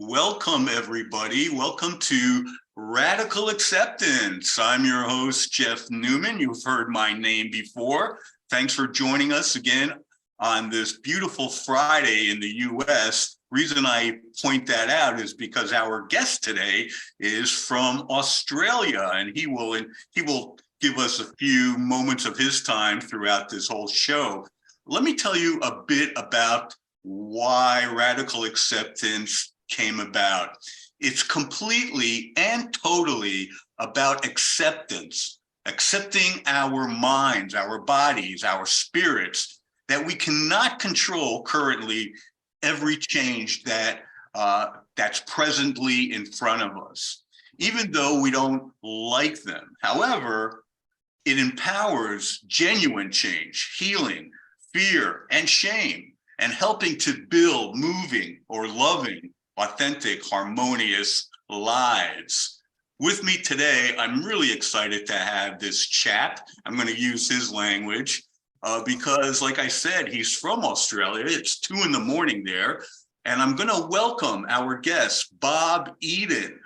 Welcome, everybody. Welcome to Radical Acceptance. I'm your host, Jeff Newman. You've heard my name before. Thanks for joining us again on this beautiful Friday in the U.S. Reason I point that out is because our guest today is from Australia, and he will give us a few moments of his time throughout this whole show. Let me tell you a bit about why Radical Acceptance came about. It's completely and totally about acceptance, accepting our minds, our bodies, our spirits, that we cannot control currently every change that's presently in front of us, even though we don't like them. However, it empowers genuine change, healing, fear, and shame, and helping to build moving or loving, authentic, harmonious lives. With me today, I'm really excited to have this chap. I'm going to use his language because, like I said, he's from Australia. It's 2 a.m. there. And I'm going to welcome our guest, Bobeden.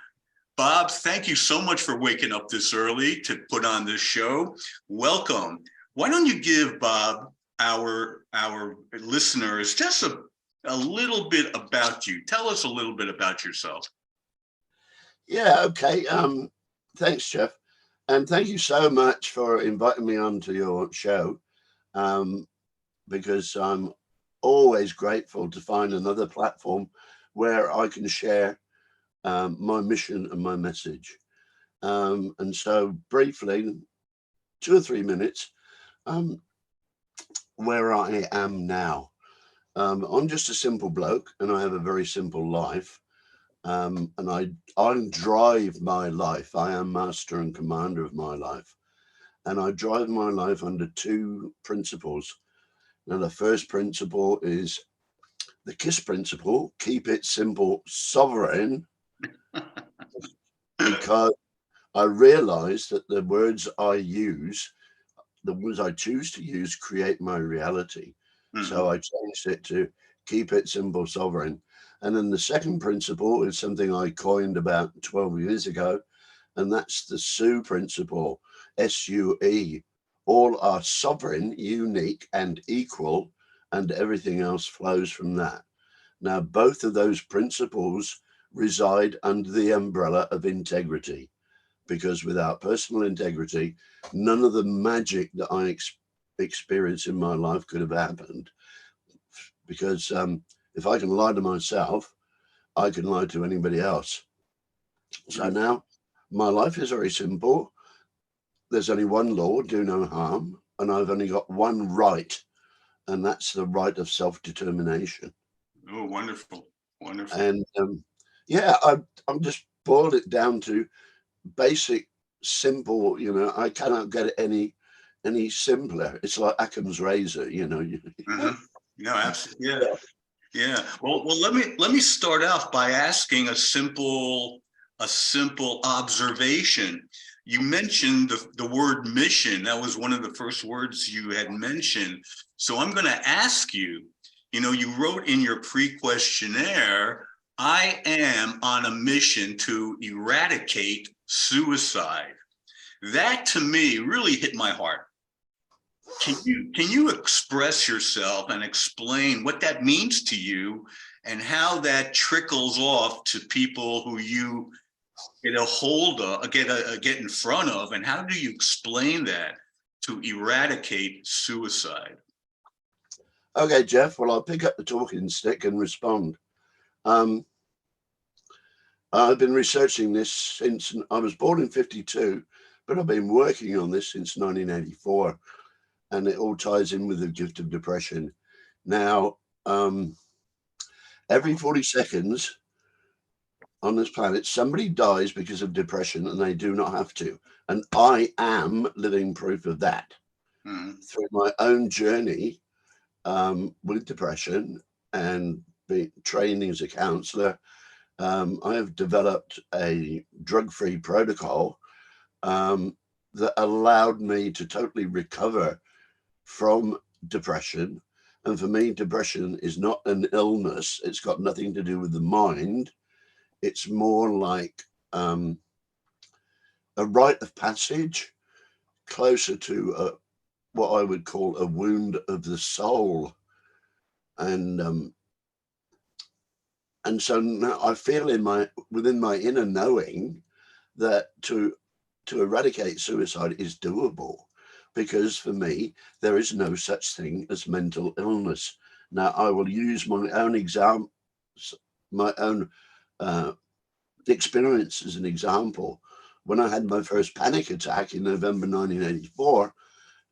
Bob, thank you so much for waking up this early to put on this show. Welcome. Why don't you give Bob, our listeners, just a little bit about you. Tell us a little bit about yourself. Yeah, okay. Thanks, Jeff. And thank you so much for inviting me onto your show, because I'm always grateful to find another platform where I can share my mission and my message. And so briefly, 2 or 3 minutes, where I am now. I'm just a simple bloke and I have a very simple life. And I drive my life. I am master and commander of my life. And I drive my life under 2 principles. Now, the first principle is the KISS principle, keep it simple, sovereign, because I realize that the words I use, the words I choose to use, create my reality. So I changed it to keep it simple, sovereign. And then the second principle is something I coined about 12 years ago, and that's the SUE principle, SUE. All are sovereign, unique, and equal, and everything else flows from that. Now, both of those principles reside under the umbrella of integrity, because without personal integrity, none of the magic that I experience in my life could have happened. Because if I can lie to myself, I can lie to anybody else. So now my life is very simple. There's only one law, do no harm, and I've only got one right, and that's the right of self-determination. Oh, wonderful. Wonderful. And yeah, I'm just boiled it down to basic, simple, I cannot get it any simpler. It's like Occam's razor, No, absolutely. Yeah. Well, let me start off by asking a simple observation. You mentioned the word mission. That was one of the first words you had mentioned. So I'm going to ask you, you wrote in your pre-questionnaire, I am on a mission to eradicate suicide. That to me really hit my heart. Can you express yourself and explain what that means to you and how that trickles off to people who you get a hold of, get in front of, and how do you explain that to eradicate suicide? Okay, Jeff, well, I'll pick up the talking stick and respond. I've been researching this since I was born in 52, but I've been working on this since 1984. And it all ties in with the gift of depression. Now, every 40 seconds on this planet, somebody dies because of depression, and they do not have to. And I am living proof of that. Through my own journey with depression and being trained as a counselor, I have developed a drug-free protocol that allowed me to totally recover from depression. And for me, depression is not an illness. It's got nothing to do with the mind. It's more like a rite of passage, closer to what I would call a wound of the soul. And so now I feel within my inner knowing that to eradicate suicide is doable, because for me there is no such thing as mental illness. Now I will use my own experience as an example. When I had my first panic attack in November 1984,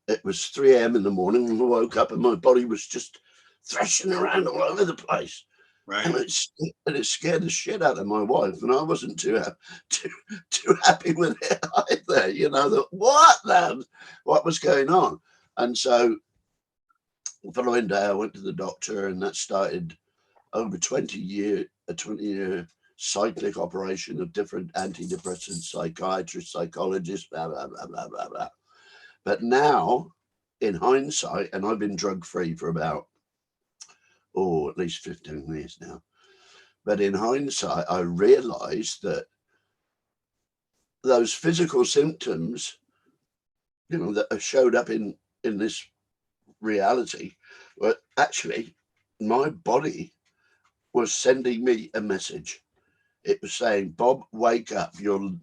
it was 3 a.m. in the morning, and I woke up and my body was just thrashing around all over the place. Right. And it scared the shit out of my wife, and I wasn't too happy with it either. You know, what was going on? And so the following day, I went to the doctor, and that started over a 20-year cyclic operation of different antidepressants, psychiatrists, psychologists, blah blah blah blah blah blah. But now, in hindsight, and I've been drug free for about at least 15 years now. But in hindsight, I realized that those physical symptoms, that showed up in this reality, were actually my body was sending me a message. It was saying, Bob, wake up. You're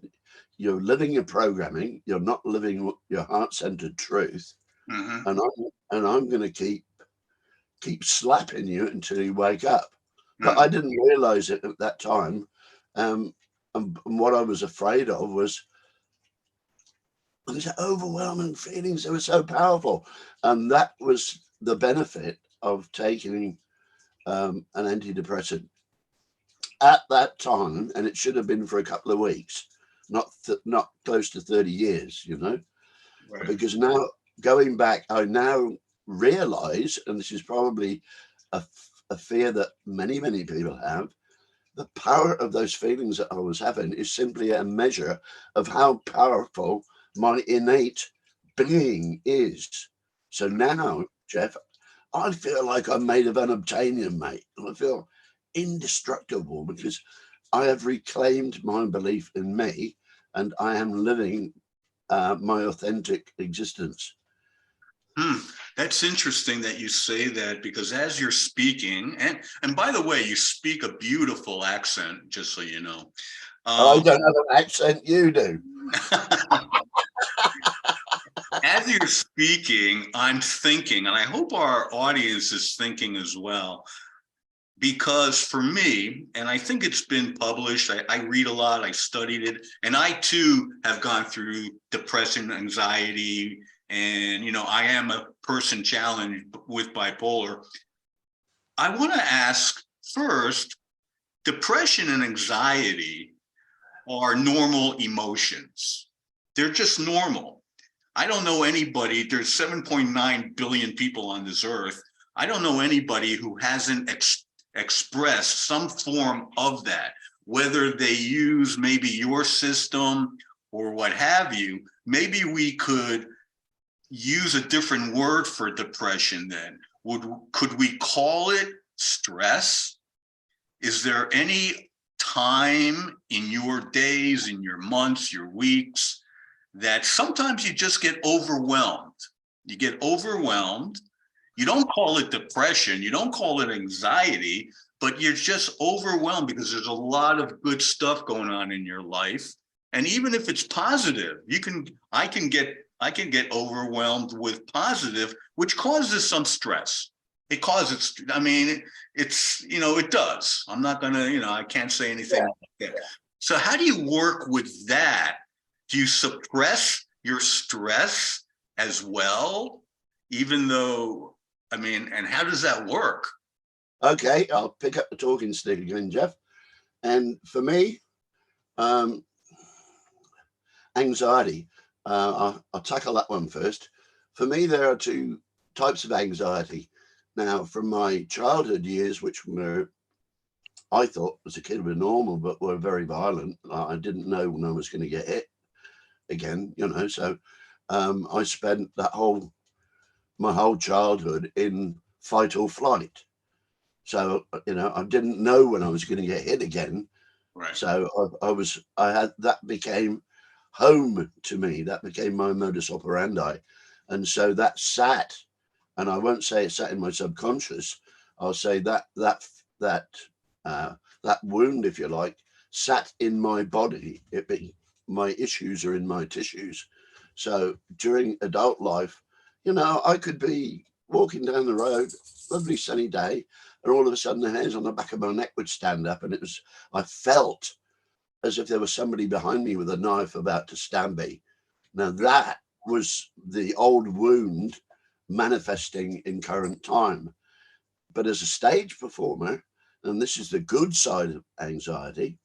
living your programming. You're not living your heart-centered truth. Mm-hmm. And I'm going to keep slapping you until you wake up. But I didn't realize it at that time. And what I was afraid of was these overwhelming feelings. They were so powerful. And that was the benefit of taking an antidepressant at that time. And it should have been for a couple of weeks, not close to 30 years, Right. Because now going back, I now realize, and this is probably a fear that many people have, the power of those feelings that I was having is simply a measure of how powerful my innate being is. So now, Jeff, I feel like I'm made of unobtainium, mate. I feel indestructible because I have reclaimed my belief in me, and I am living my authentic existence. That's interesting that you say that, because as you're speaking, and by the way, you speak a beautiful accent, just so you know. I don't have an accent, you do. As you're speaking, I'm thinking, and I hope our audience is thinking as well, because for me, and I think it's been published, I read a lot, I studied it, and I too have gone through depression, anxiety, and I am a person challenged with bipolar. I want to ask first, depression and anxiety are normal emotions. They're just normal. I don't know anybody, there's 7.9 billion people on this earth. I don't know anybody who hasn't expressed some form of that, whether they use maybe your system or what have you. Maybe we could use a different word for depression then. Could we call it stress? Is there any time in your days, in your months, your weeks, that sometimes you just get overwhelmed? You get overwhelmed. You don't call it depression. You don't call it anxiety, but you're just overwhelmed because there's a lot of good stuff going on in your life. And even if it's positive, I can get overwhelmed with positive, which causes some stress. It causes, it does. I'm not going to, I can't say anything like that. So how do you work with that? Do you suppress your stress as well? Even though, and how does that work? Okay, I'll pick up the talking stick again, Jeff. And for me, anxiety, I'll tackle that one first. For me, there are two types of anxiety. Now, from my childhood years, which I thought as a kid were normal, but were very violent. I didn't know when I was going to get hit again, so I spent my whole childhood in fight or flight. So, I didn't know when I was going to get hit again. Right. So I had, that became home to me. That became my modus operandi. And so that sat, and I won't say it sat in my subconscious. I'll say that that wound, if you like, sat in my body. My issues are in my tissues. So during adult life, I could be walking down the road, lovely sunny day, and all of a sudden the hairs on the back of my neck would stand up, and I felt as if there was somebody behind me with a knife about to stab me. Now that was the old wound manifesting in current time. But as a stage performer, and this is the good side of anxiety,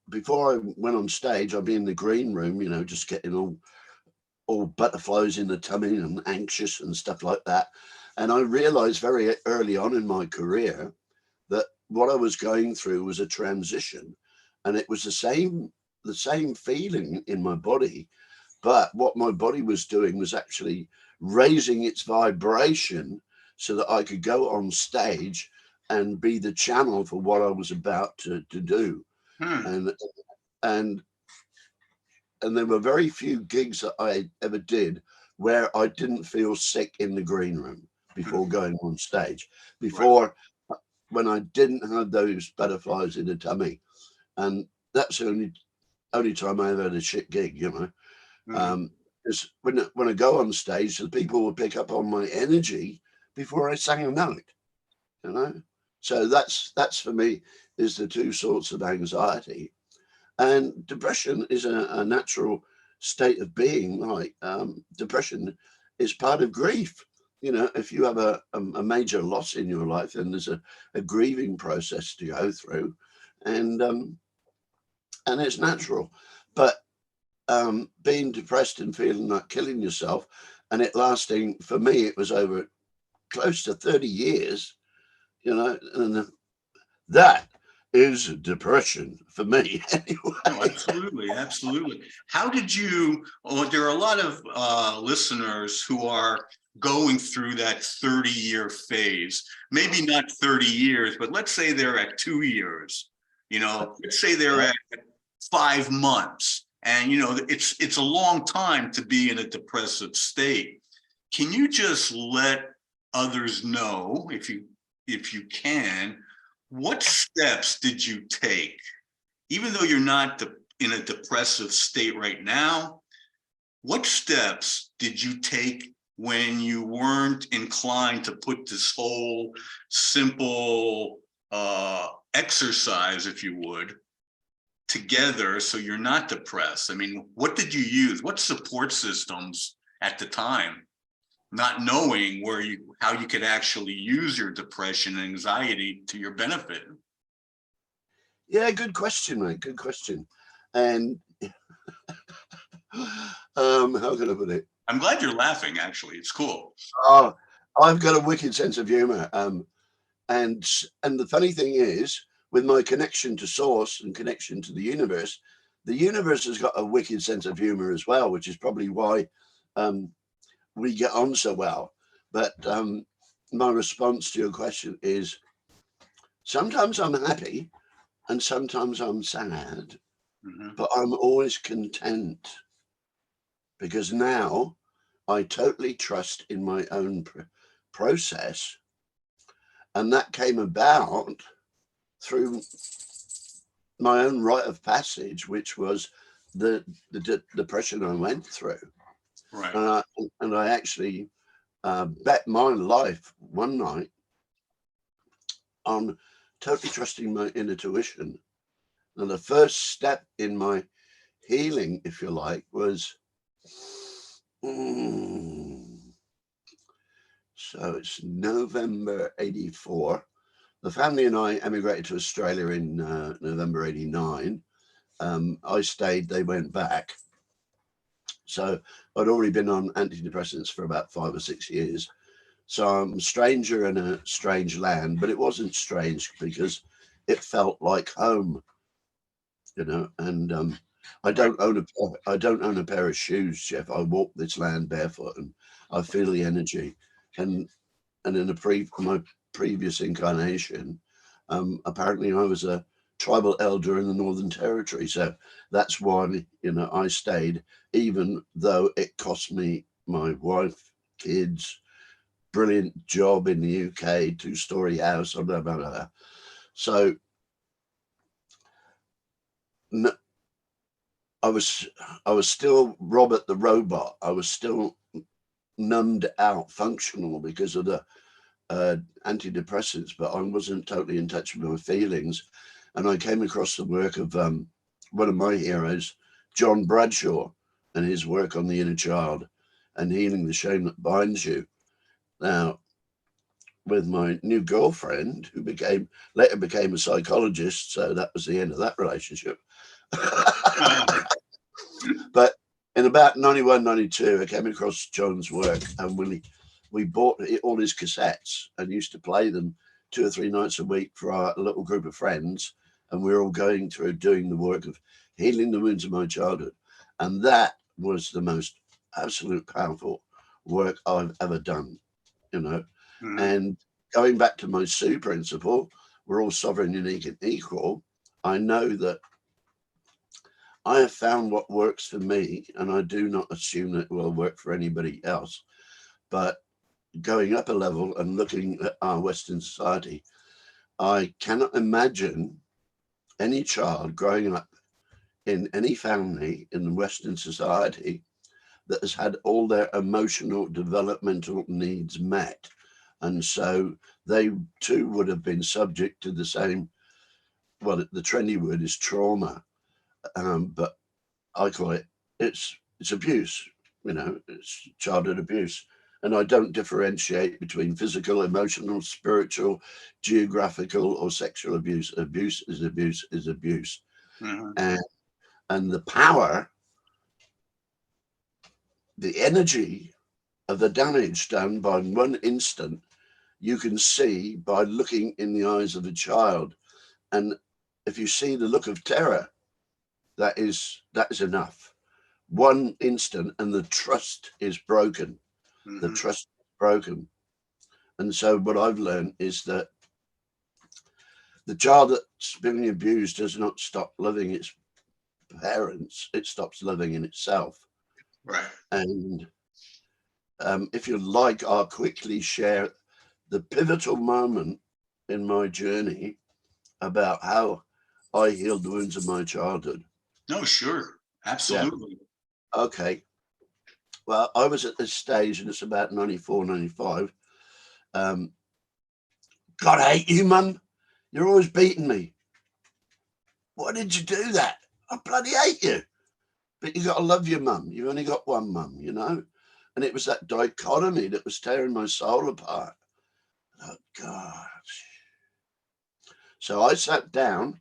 before I went on stage, I'd be in the green room, just getting all butterflies in the tummy and anxious and stuff like that. And I realized very early on in my career that what I was going through was a transition, and it was the same feeling in my body, but what my body was doing was actually raising its vibration so that I could go on stage and be the channel for what I was about to do. Hmm. And there were very few gigs that I ever did where I didn't feel sick in the green room before going on stage, Right. before when I didn't have those butterflies in the tummy. And that's the only time I ever had a shit gig, Mhm. Because when I go on stage, the people will pick up on my energy before I sang a note. So that's for me is the two sorts of anxiety. And depression is a natural state of being. Like depression is part of grief. If you have a major loss in your life, then there's a grieving process to go through, and it's natural. But being depressed and feeling like killing yourself, and it lasting, for me, it was over close to 30 years, and that is depression for me No, anyway. absolutely, absolutely. How did you? Oh, there are a lot of listeners who are going through that 30-year phase. Maybe not 30 years, but let's say they're at 2 years. Let's say they're Yeah. at 5 months, and it's a long time to be in a depressive state. Can you just let others know, if you can, what steps did you take? Even though you're not in a depressive state right now, what steps did you take when you weren't inclined to put this whole simple exercise, if you would, together so you're not depressed? I mean, what did you use? What support systems at the time, not knowing how you could actually use your depression and anxiety to your benefit? Yeah, good question, mate. Good question. And how can I put it? I'm glad you're laughing, actually. It's cool. Oh, I've got a wicked sense of humor. And the funny thing is, with my connection to source and connection to the universe has got a wicked sense of humor as well, which is probably why um, we get on so well. But my response to your question is sometimes I'm happy and sometimes I'm sad, Mhm. but I'm always content because now I totally trust in my own process. And that came about through my own rite of passage, which was the depression I went through. Right. And I actually bet my life one night on totally trusting my inner tuition. And the first step in my healing, if you like, was so it's November 84. The family and I emigrated to Australia in November 89. I stayed, they went back. So I'd already been on antidepressants for about 5 or 6 years. So I'm a stranger in a strange land, but it wasn't strange because it felt like home. And I Right. don't own a pair of shoes, Jeff. I walk this land barefoot, and I feel the energy. And in my previous incarnation, apparently I was a tribal elder in the Northern Territory. So that's why, I stayed, even though it cost me my wife, kids, brilliant job in the UK, 2-story house, blah, blah, blah, blah. So I was still Robert the robot. I was still numbed out, functional because of the antidepressants, but I wasn't totally in touch with my feelings. And I came across the work of one of my heroes, John Bradshaw, and his work on the inner child and healing the shame that binds you. Now, with my new girlfriend, who later became a psychologist, so that was the end of that relationship. But in about 91, 92, I came across John's work, and we bought all his cassettes and used to play them 2 or 3 nights a week for our little group of friends. And we were all going through doing the work of healing the wounds of my childhood. And that was the most absolute powerful work I've ever done, And going back to my Sue principle, we're all sovereign, unique, and equal. I know that I have found what works for me, and I do not assume that it will work for anybody else. But going up a level and looking at our Western society, I cannot imagine any child growing up in any family in Western society that has had all their emotional developmental needs met. And so they too would have been subject to the same, well, the trendy word is trauma, but I call it's abuse, it's childhood abuse. And I don't differentiate between physical, emotional, spiritual, geographical, or sexual abuse. Abuse is abuse is abuse. Mm-hmm. And the power, the energy of the damage done by one instant, you can see by looking in the eyes of a child. And if you see the look of terror, that is enough. One instant, and the trust is broken. Mm-hmm. The trust is broken. And so what I've learned is that the child that's being abused does not stop loving its parents, it stops loving in itself. Right. And if you like, I'll quickly share the pivotal moment in my journey about how I healed the wounds of my childhood. No, sure. Absolutely. Yeah. Okay. Well, I was at this stage, and it's about 94, 95. God, I hate you, Mum. You're always beating me. Why did you do that? I bloody hate you. But you got to love your mum. You've only got one mum, And it was that dichotomy that was tearing my soul apart. Oh, God. So I sat down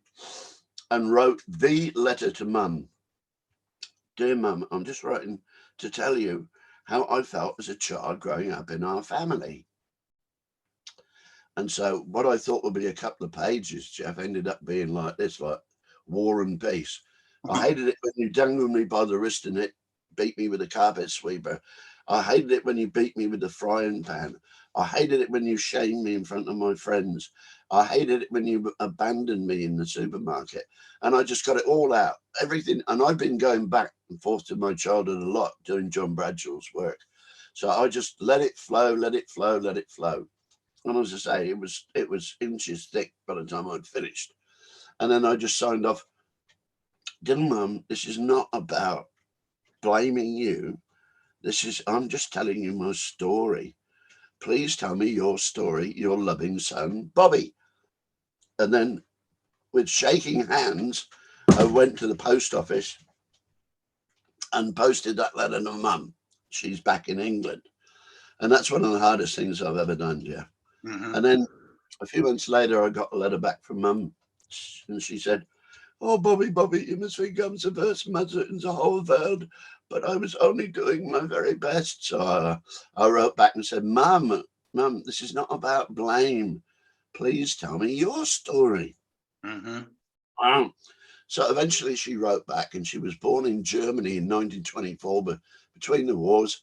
and wrote the letter to Mum. Dear Mum, I'm just writing to tell you how I felt as a child growing up in our family. And so what I thought would be a couple of pages, Jeff, ended up being like this, like War and Peace. I hated it when you dangled me by the wrist and it beat me with a carpet sweeper. I hated it when you beat me with the frying pan. I hated it when you shamed me in front of my friends. I hated it when you abandoned me in the supermarket. And I just got it all out, everything. And I've been going back and forth to my childhood a lot doing John Bradshaw's work. So I just let it flow, let it flow, let it flow. And as I say, it was inches thick by the time I'd finished. And then I just signed off, dear Mum, this is not about blaming you. I'm just telling you my story. Please tell me your story, your loving son, Bobby. And then with shaking hands, I went to the post office and posted that letter to Mum. She's back in England. And that's one of the hardest things I've ever done, Jeff. Mm-hmm. And then a few months later, I got a letter back from Mum. And she said, oh, Bobby, you must think I'm the best mother in the whole world. But I was only doing my very best. So I wrote back and said, Mum, this is not about blame. Please tell me your story. Mm-hmm. So eventually she wrote back, and she was born in Germany in 1924, but between the wars.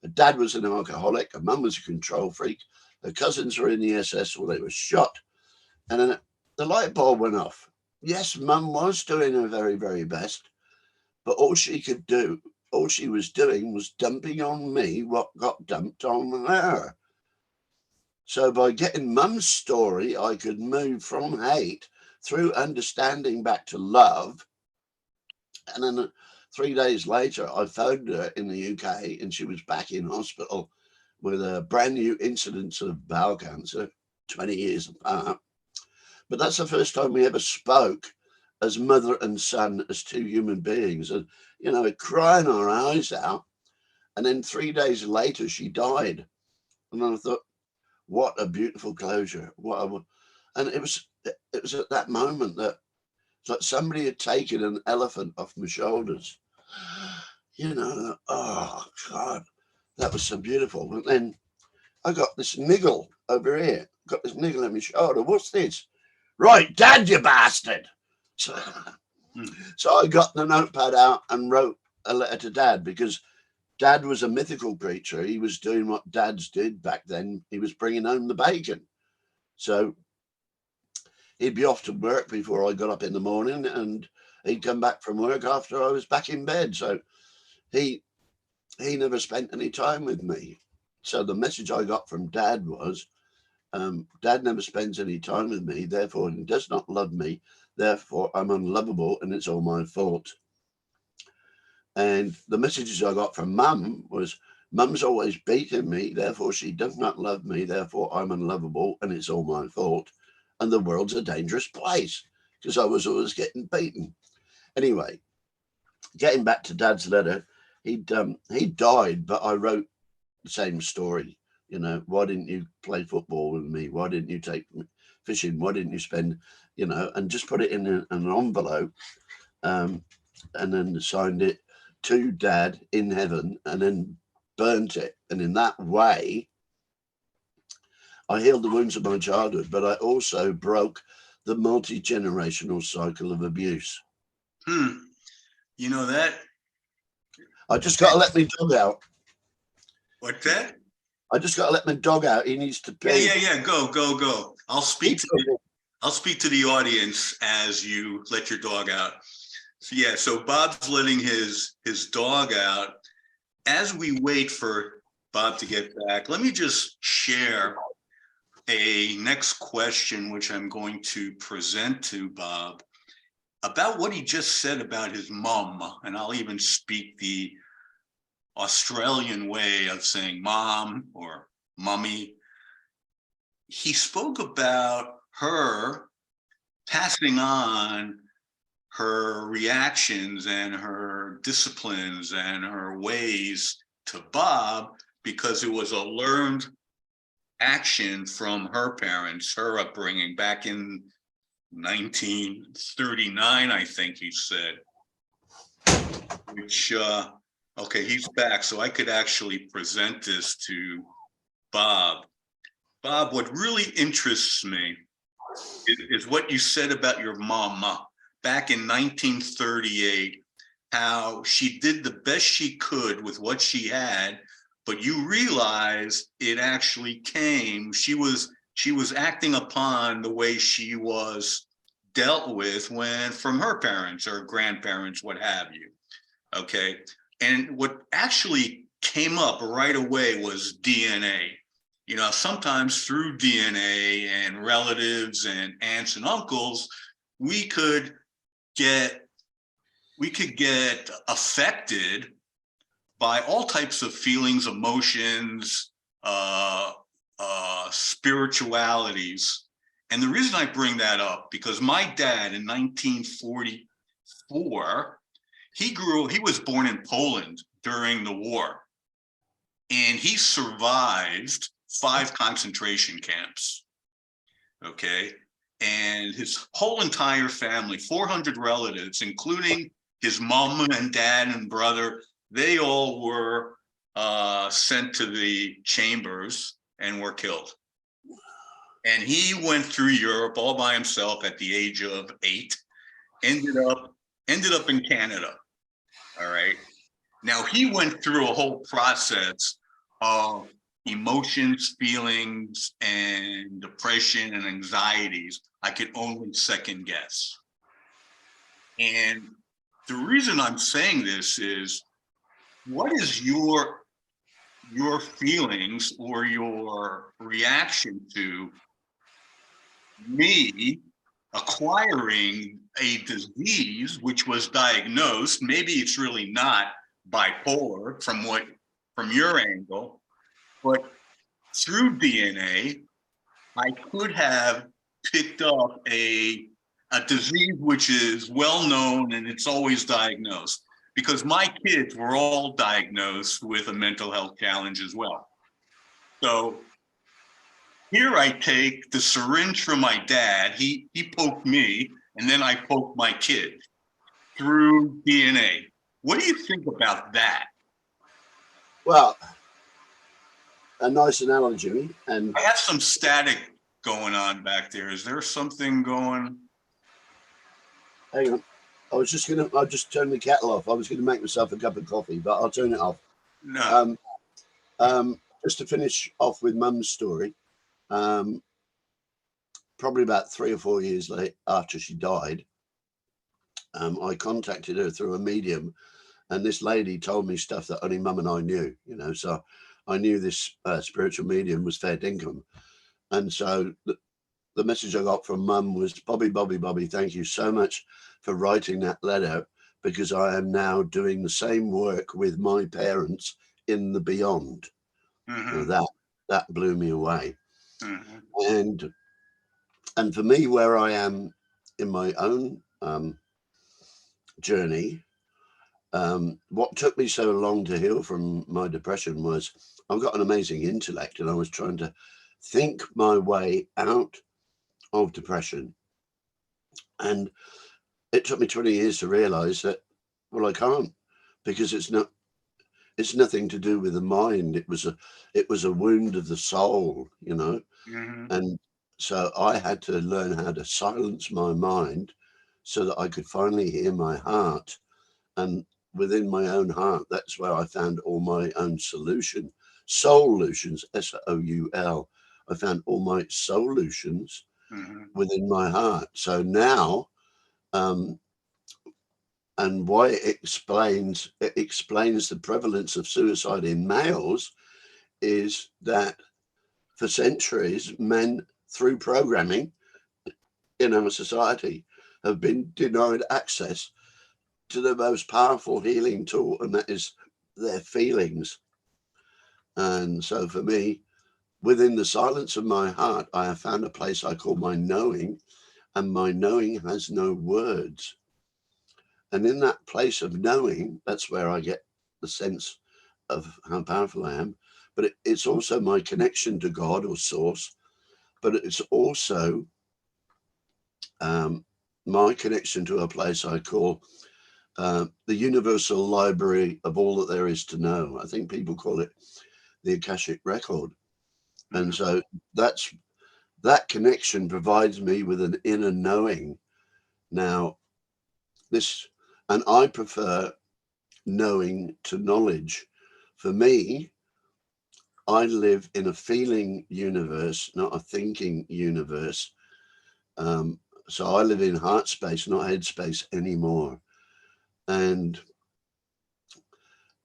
Her dad was an alcoholic. Her mum was a control freak. Her cousins were in the SS, well, they were shot. And then the light bulb went off. yes, Mum was doing her very, very best, but all she could do, all she was doing was dumping on me what got dumped on her. So by getting Mum's story, I could move from hate through understanding back to love. And then 3 days later, I phoned her in the UK and she was back in hospital with a brand new incidence of bowel cancer, 20 years apart. But that's the first time we ever spoke as mother and son, as two human beings, and, you know, crying our eyes out. And then 3 days later, she died. And I thought, what a beautiful closure. And it was at that moment that it's like somebody had taken an elephant off my shoulders. You know, oh God, that was so beautiful. And then I got this niggle over here. Got this niggle on my shoulder. What's this? Right, Dad, you bastard. So, so I got the notepad out and wrote a letter to Dad, because Dad was a mythical creature. He was doing what dads did back then. He was bringing home the bacon. So he'd be off to work before I got up in the morning, and he'd come back from work after I was back in bed. So he never spent any time with me. So the message I got from Dad was, Dad never spends any time with me, therefore he does not love me, therefore I'm unlovable and it's all my fault. And the messages I got from Mum was, Mum's always beating me, therefore she does not love me, therefore I'm unlovable and it's all my fault. And the world's a dangerous place, because I was always getting beaten. Anyway, getting back to Dad's letter, he died, but I wrote the same story. You know, why didn't you play football with me? Why didn't you take me fishing? Why didn't you spend, you know, and just put it in an envelope, and then signed it to Dad in heaven, and then burnt it. And in that way, I healed the wounds of my childhood, but I also broke the multi-generational cycle of abuse. You know that. I just got to let my dog out. What's that? I just got to let my dog out. He needs to pee. Yeah. Go. I'll speak to the audience as you let your dog out. So yeah, so Bob's letting his dog out. As we wait for Bob to get back, let me just share a next question, which I'm going to present to Bob, about what he just said about his mom. And I'll even speak the Australian way of saying mom or mummy. He spoke about her passing on her reactions and her disciplines and her ways to Bob, because it was a learned action from her parents, her upbringing back in 1939, I think he said, which, okay, he's back. So I could actually present this to Bob. Bob, what really interests me is what you said about your mama back in 1938, how she did the best she could with what she had, but you realize it actually came, she was acting upon the way she was dealt with when from her parents or grandparents, what have you. Okay. And what actually came up right away was DNA. You know, sometimes through DNA and relatives and aunts and uncles, we could get affected by all types of feelings, emotions, spiritualities. And the reason I bring that up, because my dad in 1944, he was born in Poland during the war, and he survived 5 concentration camps. Okay. And his whole entire family, 400 relatives, including his mom and dad and brother, they all were sent to the chambers and were killed. And he went through Europe all by himself at the age of 8, ended up in Canada. All right. Now he went through a whole process of emotions, feelings, and depression and anxieties I could only second guess. And the reason I'm saying this is, what is your feelings or your reaction to me acquiring a disease which was diagnosed? Maybe it's really not bipolar from your angle, but through DNA, I could have picked up a disease which is well known and it's always diagnosed, because my kids were all diagnosed with a mental health challenge as well. So here I take the syringe from my dad. He poked me, and then I poked my kid through DNA. What do you think about that? Well, a nice analogy. And I have some static going on back there. Is there something going? hang on, I'll just turn the kettle off. I was gonna make myself a cup of coffee, but I'll turn it off. No. Just to finish off with Mum's story, probably about 3 or 4 years late after she died, I contacted her through a medium, and this lady told me stuff that only Mum and I knew, so I knew this spiritual medium was fair dinkum. And so the message I got from Mum was, Bobby, thank you so much for writing that letter, because I am now doing the same work with my parents in the beyond. Mm-hmm. That blew me away. Mm-hmm. And for me, where I am in my own journey, what took me so long to heal from my depression was I've got an amazing intellect, and I was trying to think my way out of depression. And it took me 20 years to realize that, well, I can't, because it's nothing to do with the mind. It was a wound of the soul, Mm-hmm. And so I had to learn how to silence my mind so that I could finally hear my heart. And within my own heart, that's where I found all my own solutions, SOUL. I found all my solutions within my heart. So now, and why it explains the prevalence of suicide in males is that for centuries, men, through programming in our society, have been denied access to the most powerful healing tool, and that is their feelings. And so for me, within the silence of my heart, I have found a place I call my knowing, and my knowing has no words. And in that place of knowing, that's where I get the sense of how powerful I am. But it's also my connection to God or source, but it's also my connection to a place I call the universal library of all that there is to know. I think people call it the Akashic record. And so that connection provides me with an inner knowing. Now, and I prefer knowing to knowledge. For me, I live in a feeling universe, not a thinking universe. So I live in heart space, not head space anymore. And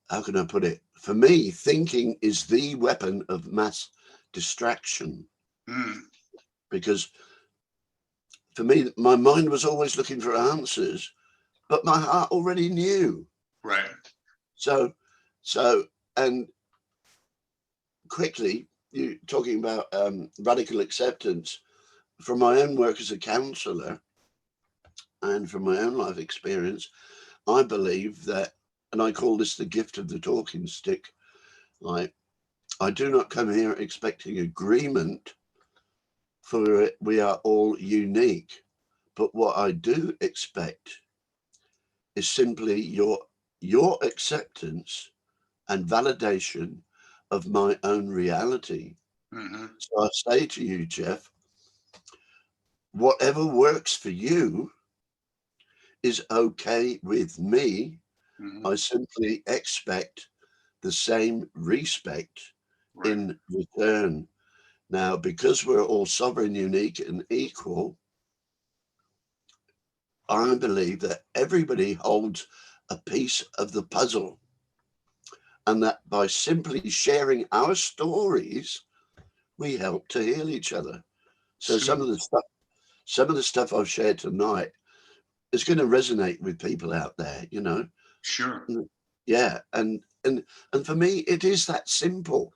how can I put it? For me, thinking is the weapon of mass distraction. Because for me, my mind was always looking for answers, but my heart already knew. Right. So, and quickly, you talking about radical acceptance. From my own work as a counselor and from my own life experience, I believe that, and I call this the gift of the talking stick. Like, I do not come here expecting agreement, for we are all unique. But what I do expect is simply your acceptance and validation of my own reality. So I say to you, Jeff, whatever works for you is okay with me. I simply expect the same respect in return. Now, because we're all sovereign, unique, and equal, I believe that everybody holds a piece of the puzzle, and that by simply sharing our stories, we help to heal each other. So some of the stuff I've shared tonight is going to resonate with people out there, you know. Sure. Yeah, and for me, it is that simple.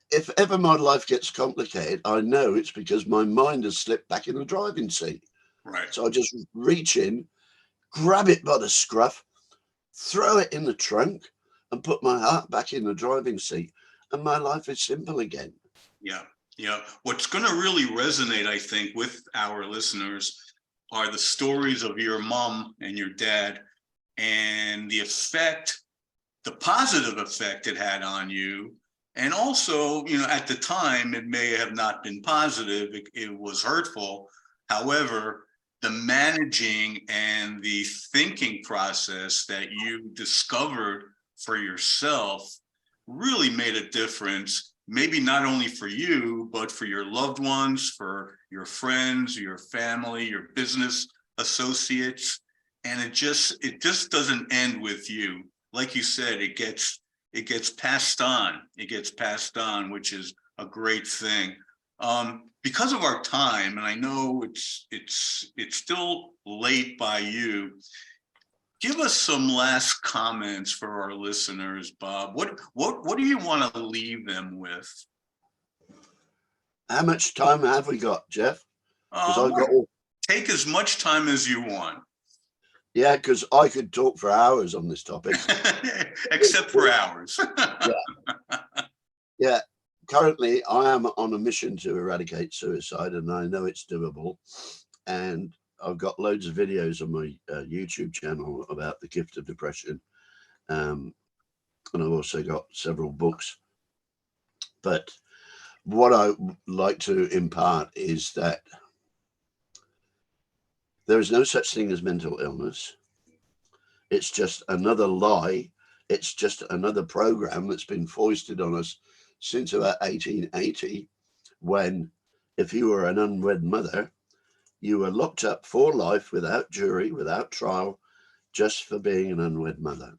If ever my life gets complicated, I know it's because my mind has slipped back in the driving seat. Right. So I just reach in, grab it by the scruff, throw it in the trunk, and put my heart back in the driving seat, and my life is simple again. Yeah. Yeah. What's going to really resonate, I think, with our listeners are the stories of your mom and your dad and the effect, the positive effect it had on you. And also, you know, at the time, it may have not been positive, it was hurtful. However, the managing and the thinking process that you discovered for yourself really made a difference, maybe not only for you, but for your loved ones, for your friends, your family, your business associates. And it just doesn't end with you. Like you said, it gets passed on. It gets passed on, which is a great thing. Because of our time, and I know it's still late by you. Give us some last comments for our listeners, Bob. What do you want to leave them with? How much time have we got, Jeff? Because I've got all. Take as much time as you want. Yeah, because I could talk for hours on this topic. Except for ours. Yeah. Yeah. Currently, I am on a mission to eradicate suicide, and I know it's doable. And I've got loads of videos on my YouTube channel about the gift of depression. And I've also got several books. But what I like to impart is that there is no such thing as mental illness. It's just another lie. It's just another program that's been foisted on us since about 1880, when if you were an unwed mother, you were locked up for life without jury, without trial, just for being an unwed mother.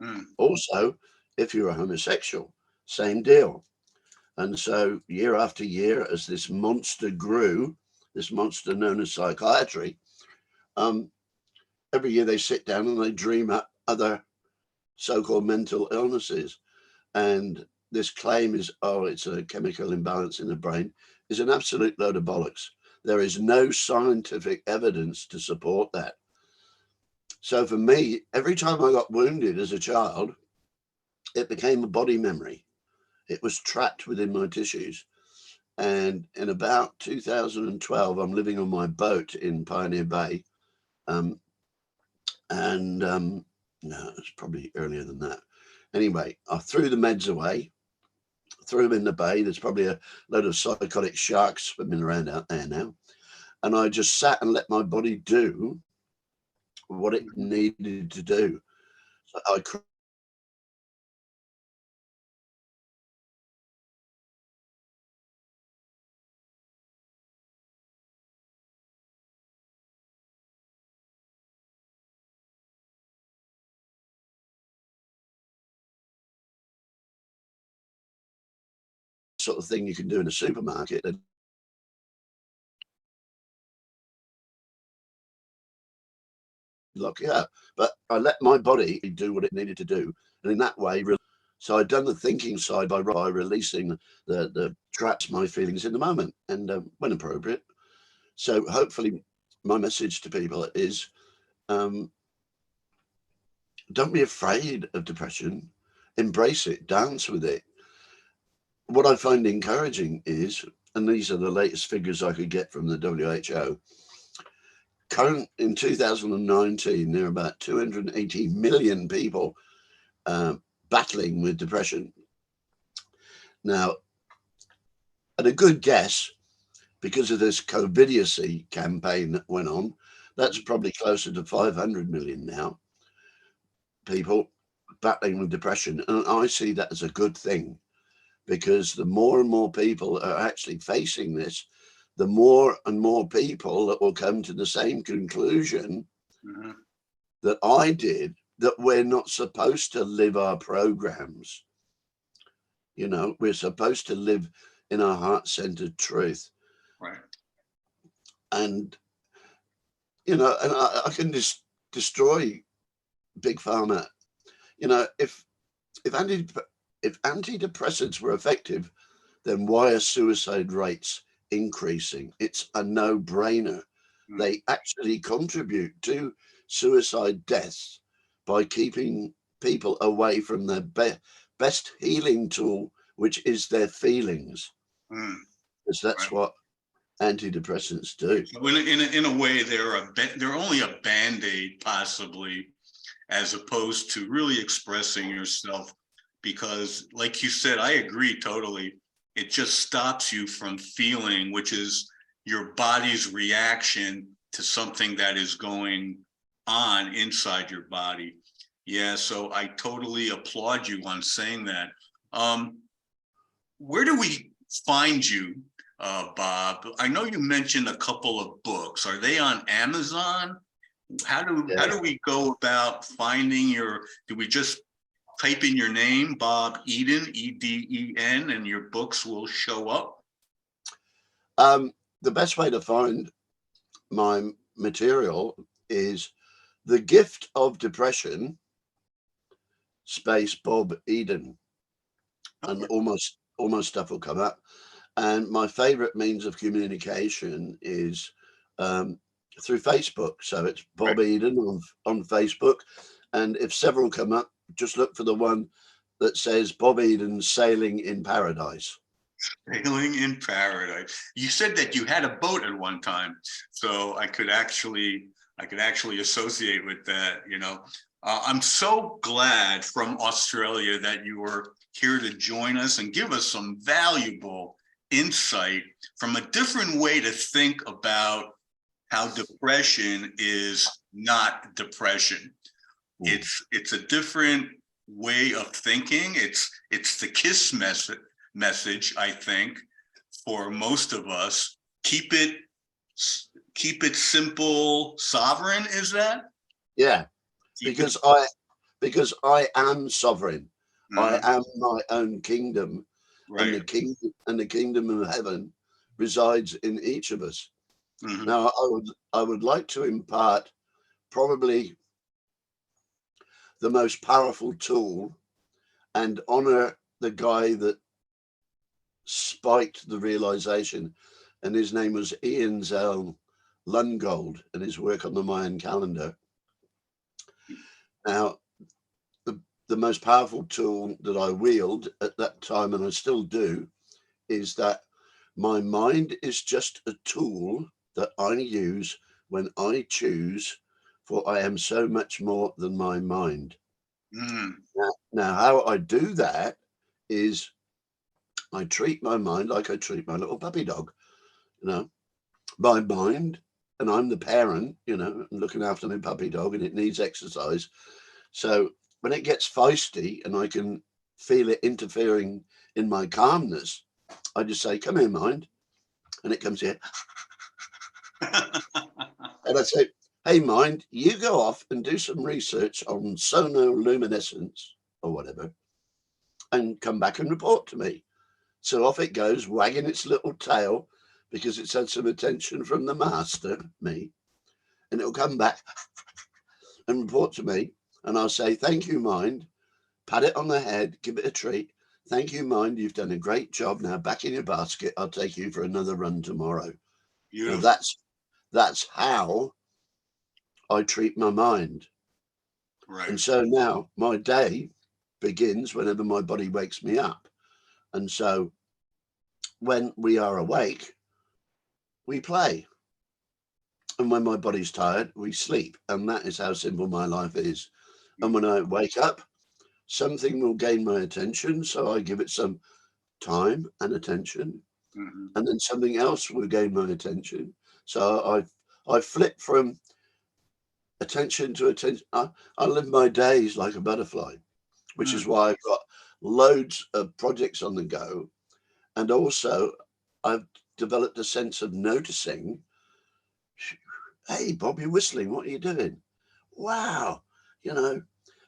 Mm. Also, if you were homosexual, same deal. And so year after year, as this monster grew, this monster known as psychiatry, every year they sit down and they dream up other so-called mental illnesses. And this claim is, oh, it's a chemical imbalance in the brain, is an absolute load of bollocks. There is no scientific evidence to support that. So for me, every time I got wounded as a child, it became a body memory. It was trapped within my tissues. And in about 2012, I'm living on my boat in Pioneer Bay. No, it's probably earlier than that. Anyway, I threw the meds away, threw them in the bay. There's probably a load of psychotic sharks swimming around out there now. And I just sat and let my body do what it needed to do. So I sort of thing you can do in a supermarket. And lock it up. But I let my body do what it needed to do. And in that way, so I'd done the thinking side by releasing the traps, my feelings in the moment, and when appropriate. So hopefully my message to people is, don't be afraid of depression. Embrace it, dance with it. What I find encouraging is, and these are the latest figures I could get from the WHO, current in 2019, there are about 280 million people battling with depression. Now, at a good guess, because of this COVIDiocy campaign that went on, that's probably closer to 500 million now, people battling with depression. And I see that as a good thing, because the more and more people are actually facing this, the more and more people that will come to the same conclusion that I did, that we're not supposed to live our programs. You know, we're supposed to live in our heart-centered truth. Right. And, you know, and I can just destroy Big Pharma. You know, if antidepressants were effective, then why are suicide rates increasing? It's a no-brainer. They actually contribute to suicide deaths by keeping people away from their best healing tool, which is their feelings. Because that's what antidepressants do. So in a way, they're only a Band-Aid, possibly, as opposed to really expressing yourself. Because, like you said, I agree totally. It just stops you from feeling, which is your body's reaction to something that is going on inside your body. Yeah, so I totally applaud you on saying that. Where do we find you, Bob? I know you mentioned a couple of books. Are they on Amazon? How do we go about finding your? Do we just type in your name, Bob Eden, Eden, and your books will show up? The best way to find my material is The Gift of Depression, space Bob Eden, and almost stuff will come up. And my favorite means of communication is through Facebook. So it's Bob Eden on Facebook. And if several come up, just look for the one that says Bob Eden Sailing in Paradise. Sailing in Paradise. You said that you had a boat at one time, so I could actually associate with that. You know, I'm so glad from Australia that you were here to join us and give us some valuable insight from a different way to think about how depression is not depression. It's a different way of thinking. It's the KISS message, I think, for most of us. Keep it simple, sovereign. Is that? Yeah, because I am sovereign. I am my own kingdom, and the kingdom of heaven resides in each of us. Now, I would like to impart probably the most powerful tool and honor the guy that spiked the realization, and his name was Ian Zell Lungold, and his work on the Mayan calendar. Now, the most powerful tool that I wield at that time, and I still do, is that my mind is just a tool that I use when I choose, for I am so much more than my mind. Now, how I do that is I treat my mind like I treat my little puppy dog. You know, my mind, and I'm the parent, you know, looking after my puppy dog, and it needs exercise. So when it gets feisty and I can feel it interfering in my calmness, I just say, come here, mind. And it comes here. And I say, hey, mind, you go off and do some research on sonoluminescence or whatever, and come back and report to me. So off it goes, wagging its little tail, because it's had some attention from the master, me, and it'll come back and report to me. And I'll say, thank you, mind. Pat it on the head, give it a treat. Thank you, mind. You've done a great job. Now back in your basket. I'll take you for another run tomorrow. Now, that's how I treat my mind. And so now my day begins whenever my body wakes me up. And so when we are awake, we play. And when my body's tired, we sleep. And that is how simple my life is. And when I wake up, something will gain my attention. So I give it some time and attention. And then something else will gain my attention. So I flip from attention to attention. I live my days like a butterfly, which is why I've got loads of projects on the go. And also I've developed a sense of noticing. Hey, Bob, you're whistling. What are you doing? Wow.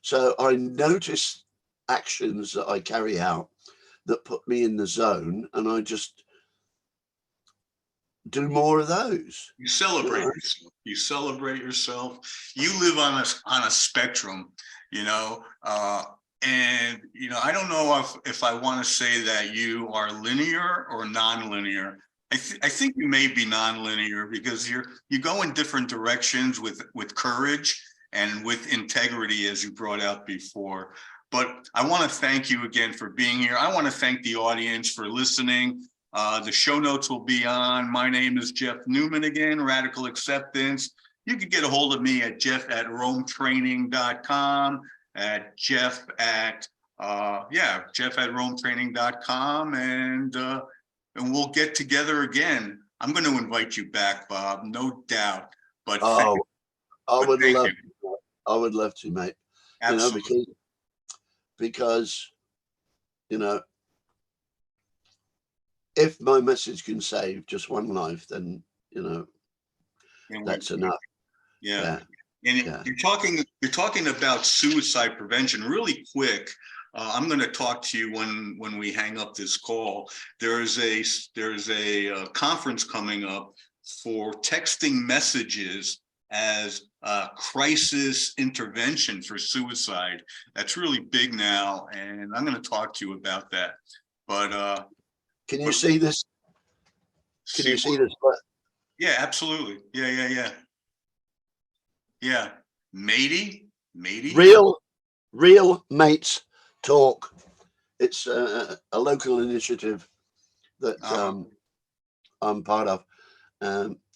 So I notice actions that I carry out that put me in the zone, and I just do more of those. You celebrate yourself. You celebrate yourself. You live on a spectrum, and I don't know if I want to say that you are linear or non-linear. I think you may be non-linear because you go in different directions with courage and with integrity, as you brought out before. But I want to thank you again for being here. I want to thank the audience for listening. The show notes will be on. My name is Jeff Newman again, Radical Acceptance. You can get a hold of me at jeff@rometraining.com, at jeff@rometraining.com, and we'll get together again. I'm going to invite you back, Bob, no doubt. But I would love you. to. I would love to, mate. Absolutely. Because if my message can save just one life, then that's enough. Yeah. And you're talking about suicide prevention really quick. I'm going to talk to you when we hang up this call. There's a conference coming up for texting messages as crisis intervention for suicide. That's really big now, and I'm going to talk to you about that. But can you see this? Can you see this? Yeah, absolutely. Yeah. Matey. Real mates talk. It's a local initiative that I'm part of.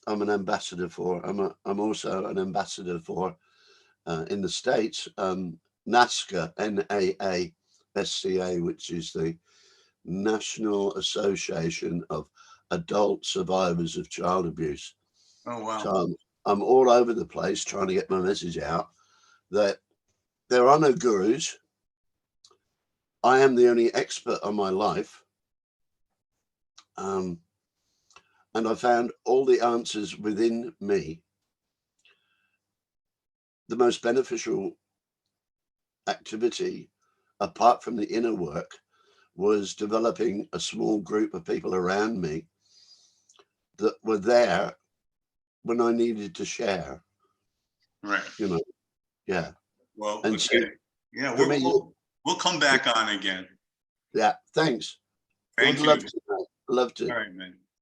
I'm an ambassador for. I'm also an ambassador for in the States, NASCA, NAASCA, which is the National Association of Adult Survivors of Child Abuse. Oh, wow. So I'm all over the place trying to get my message out that there are no gurus. I am the only expert on my life. And I found all the answers within me. The most beneficial activity, apart from the inner work, was developing a small group of people around me that were there when I needed to share. Right. Yeah. Well, and okay. Yeah, we'll come back on again. Yeah. Thanks. Thank you. Love to. All right, man.